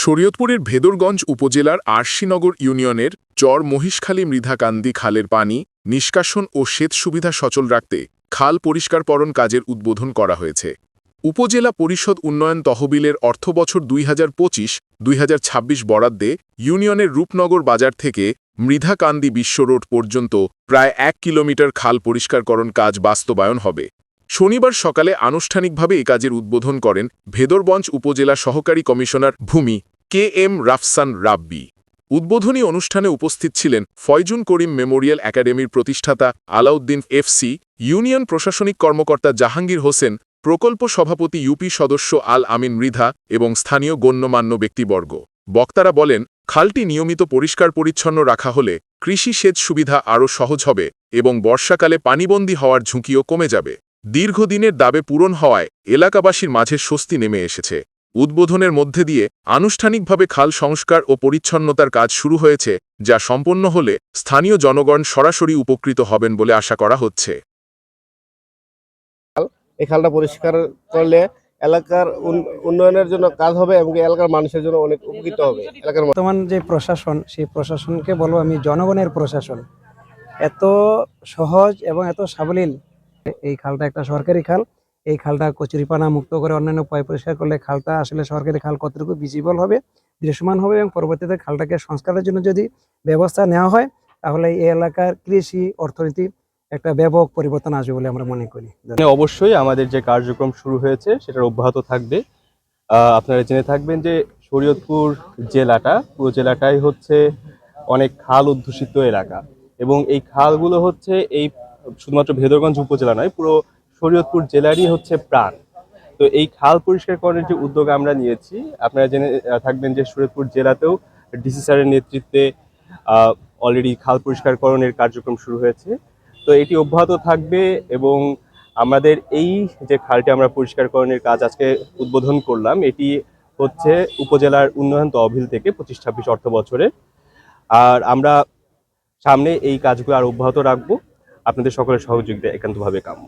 শরীয়তপুরের ভেদরগঞ্জ উপজেলার আরশিনগর ইউনিয়নের চর মহিষখালী মৃধাকান্দি খালের পানি নিষ্কাশন ও সেচ সুবিধা সচল রাখতে খাল পরিষ্কারকরণ কাজের উদ্বোধন করা হয়েছে। উপজেলা পরিষদ উন্নয়ন তহবিলের অর্থবছর 2025-2026 বরাদ্দে ইউনিয়নের রূপনগর বাজার থেকে মৃধাকান্দি বিশ্ব রোড পর্যন্ত প্রায় 1 কিলোমিটার খাল পরিষ্কারকরণ কাজ বাস্তবায়ন হবে। শনিবার সকালে আনুষ্ঠানিকভাবে এ কাজের উদ্বোধন করেন ভেদরগঞ্জ উপজেলা সহকারী কমিশনার ভূমি KM রাফসান রাব্বি। উদ্বোধনী অনুষ্ঠানে উপস্থিত ছিলেন ফয়জুন করিম মেমোরিয়াল একাডেমির প্রতিষ্ঠাতা আলাউদ্দিন FC, ইউনিয়ন প্রশাসনিক কর্মকর্তা জাহাঙ্গীর হোসেন, প্রকল্প সভাপতি ইউপি সদস্য আল আমিন মৃধা এবং স্থানীয় গণ্যমান্য ব্যক্তিবর্গ। বক্তারা বলেন, খালটি নিয়মিত পরিষ্কার পরিচ্ছন্ন রাখা হলে কৃষি সেচ সুবিধা আরও সহজ হবে এবং বর্ষাকালে পানিবন্দী হওয়ার ঝুঁকিও কমে যাবে। দীর্ঘদিনের দাবি পূরণ হওয়ায় এলাকাবাসীর মাঝে স্বস্তি নেমে এসেছে। উদ্বোধনের মধ্যে দিয়ে আনুষ্ঠানিকভাবে খাল সংস্কার ও পরিচ্ছন্নতার কাজ শুরু হয়েছে, যা সম্পন্ন হলে স্থানীয় জনগণ সরাসরি উপকৃত হবেন বলে আশা করা হচ্ছে। এই খালটা পরিষ্কার করলে এলাকার উন্নয়নের জন্য কাজ হবে এবং এলাকার মানুষের জন্য অনেক উপকৃত হবে। এলাকার বর্তমান যে প্রশাসন, সেই প্রশাসনকে বলবো আমি জনগণের প্রশাসন এত সহজ এবং এত সাবলীল। এই খালটা একটা সরকারি খাল। এই খালটা কচুরিপানা মুক্ত করে অন্যান্য পয় পরিষ্কার করলে খালটা আসলে সরকারি খাল কতটুকু ভিজিবল হবে, দৃশ্যমান হবে এবং পরবর্তীতে খালটাকে সংস্কারের জন্য যদি ব্যবস্থা নেওয়া হয় তাহলে এই এলাকার কৃষি অর্থনীতি একটা ব্যাপক পরিবর্তন আসবে বলে আমরা মনে করি। অবশ্যই আমাদের যে কার্যক্রম শুরু হয়েছে সেটার অব্যাহত থাকবে। আপনারা জেনে থাকবেন যে শরীয়তপুর জেলাটা, পুরো জেলাটাই হচ্ছে অনেক খাল অধ্যুষিত এলাকা এবং এই খালগুলো হচ্ছে এই শুধুমাত্র ভেদরগঞ্জ উপজেলা নয়, পুরো শরীয়তপুর জেলারই হচ্ছে প্রাণ। তো এই খাল পরিষ্কারকরণের যে উদ্যোগ আমরা নিয়েছি, আপনারা জেনে থাকবেন যে শরীয়তপুর জেলাতেও ডিসি স্যারের নেতৃত্বে অলরেডি খাল পরিষ্কারকরণের কার্যক্রম শুরু হয়েছে। তো এটি অব্যাহত থাকবে এবং আমাদের এই যে খালটি আমরা পরিষ্কারকরণের কাজ আজকে উদ্বোধন করলাম, এটি হচ্ছে উপজেলার উন্নয়ন তহবিল থেকে 25-26 অর্থ বছরে। আর আমরা সামনে এই কাজগুলো আর অব্যাহত রাখবো। আপনাদের সকলের সহযোগিতা একান্তভাবে কাম্য।